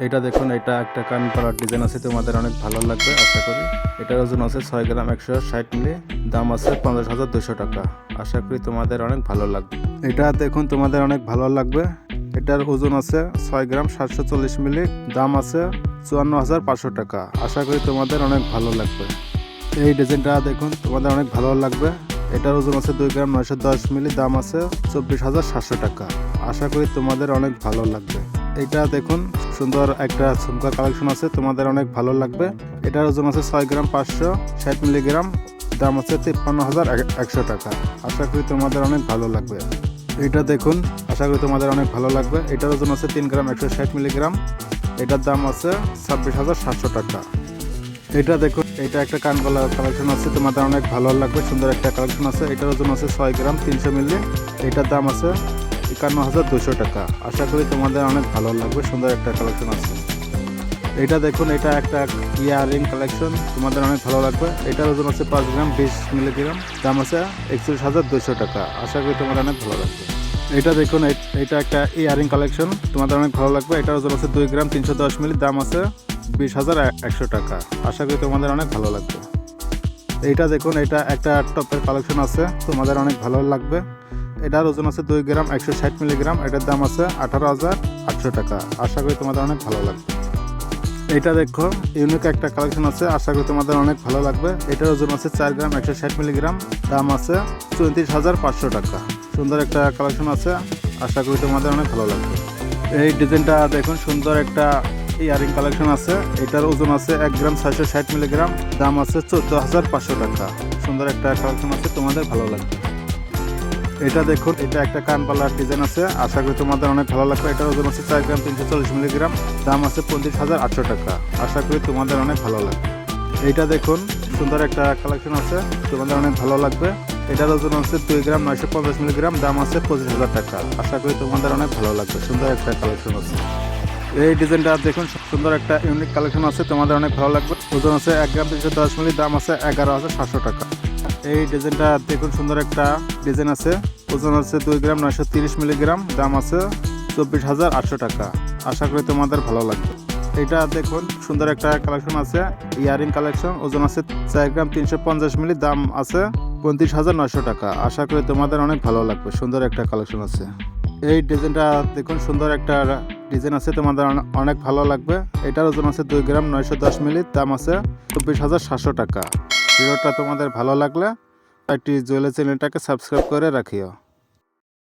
এটা দেখুন, এটা একটা কান পালার ডিজাইন আছে, তোমাদের অনেক ভালো লাগবে আশা করি। এটার ওজন আছে 6 গ্রাম 160 মিলি, দাম আছে 50,200 টাকা। আশা করি তোমাদের অনেক ভালো লাগবে। এটা দেখুন, তোমাদের অনেক ভালো লাগবে। এটার ওজন আছে 6 গ্রাম 740 মিলি, দাম আছে 54,500 টাকা। আশা করি তোমাদের অনেক ভালো লাগবে। এই ডিজাইনটা দেখুন, তোমাদের অনেক ভালো লাগবে। এটার ওজন আছে 2 গ্রাম 910 মিলি, দাম আছে 24,700 টাকা। আশা করি তোমাদের অনেক ভালো লাগবে। এটা দেখুন, সুন্দর একটা ঝুমকা কালেকশন আছে, তোমাদের অনেক ভালো লাগবে। এটার ওজন আছে 6 গ্রাম 560 মিলিগ্রাম, দাম আছে 53,100 টাকা। আশা করি তোমাদের অনেক ভালো লাগবে। এটা দেখুন, আশা করি তোমাদের অনেক ভালো লাগবে। এটার ওজন আছে 3 গ্রাম 160 মিলিগ্রাম, এটার দাম আছে 26,700 টাকা। এটা দেখুন, এটা একটা কানবালা কালেকশন আছে, তোমাদের অনেক ভালো লাগবে। সুন্দর একটা কালেকশন আছে। এটার ওজন আছে 6 গ্রাম 300 মিলি, এটার দাম আছে 51,200 টাকা। আশা করি তোমাদের অনেক ভালো লাগবে। সুন্দর একটা কালেকশন আছে। এটা দেখুন, এটা একটা ইয়ারিং কালেকশন, তোমাদের অনেক ভালো লাগবে। এটার ওজন আছে 5 গ্রাম 20 মিলিগ্রাম, দাম আছে 61,200 টাকা। আশা করি তোমাদের অনেক ভালো লাগবে। এটা দেখুন, এটা একটা ইয়ারিং কালেকশন, তোমাদের অনেক ভালো লাগবে। এটার ওজন আছে 2 গ্রাম 310 মিলি, দাম আছে 20,100 টাকা। আশা করি তোমাদের অনেক ভালো লাগবে। এইটা দেখুন, এটা একটা টপের কালেকশন আছে, তোমাদের অনেক ভালো লাগবে। এটার ওজন আছে 2 গ্রাম 160 মিলিগ্রাম, এটার দাম আছে 18,800 টাকা। আশা করি তোমাদের অনেক ভালো লাগবে। এটা দেখো, ইউনিক একটা কালেকশন আছে, আশা করি তোমাদের অনেক ভালো লাগবে। এটার ওজন আছে 4 গ্রাম 160 মিলিগ্রাম, দাম আছে 34,500 টাকা। সুন্দর একটা কালেকশন আছে, আশা করি তোমাদের অনেক ভালো লাগবে। এই ডিজাইনটা দেখুন, সুন্দর একটা ইয়ারিং কালেকশন আছে। এটার ওজন আছে 1 গ্রাম 660 মিলিগ্রাম, দাম আছে 14,500 টাকা। সুন্দর একটা কালেকশন আছে, তোমাদের ভালো লাগবে। এটা দেখুন, এটা একটা কানপালার ডিজাইন আছে, আশা করি তোমাদের অনেক ভালো লাগবে। এটার ওজন আছে 4 গ্রাম 340 মিলিগ্রাম, দাম আছে 25,800 টাকা। আশা করি তোমাদের অনেক ভালো লাগবে। এইটা দেখুন, সুন্দর একটা কালেকশন আছে, তোমাদের অনেক ভালো লাগবে। এটার ওজন আছে 2 গ্রাম 950 মিলিগ্রাম, দাম আছে 25,000 টাকা। আশা করি তোমাদের অনেক ভালো লাগবে। সুন্দর একটা কালেকশন আছে। এই ডিজাইনটা দেখুন, সুন্দর একটা ইউনিক কালেকশন আছে, তোমাদের অনেক ভালো লাগবে। ওজন আছে 1 গ্রাম 310 মিলি, দাম আছে 11,700 টাকা। এই ডিজাইনটা দেখুন, সুন্দর একটা ডিজাইন আছে, ওজন আছে 2 গ্রাম 930 মিলিগ্রাম, দাম আছে 24,800 টাকা। আশা করি তোমাদের ভালো লাগবে। এটা দেখুন, সুন্দর একটা কালেকশন আছে, ইয়ারিং কালেকশন, ওজন আছে 4 গ্রাম 350 মিলি, দাম আছে 35,900 টাকা। আশা করি তোমাদের অনেক ভালো লাগবে। সুন্দর একটা কালেকশন আছে। এই ডিজাইনটা দেখুন, সুন্দর একটা ডিজাইন আছে, তোমাদের অনেক ভালো লাগবে। এটার ওজন আছে 2 গ্রাম 910 মিলি, দাম আছে 24,700 টাকা। ভিডিওটা তোমাদের ভালো লাগলে একটি জুয়েলারি চ্যানেলটাকে সাবস্ক্রাইব করে রাখিও।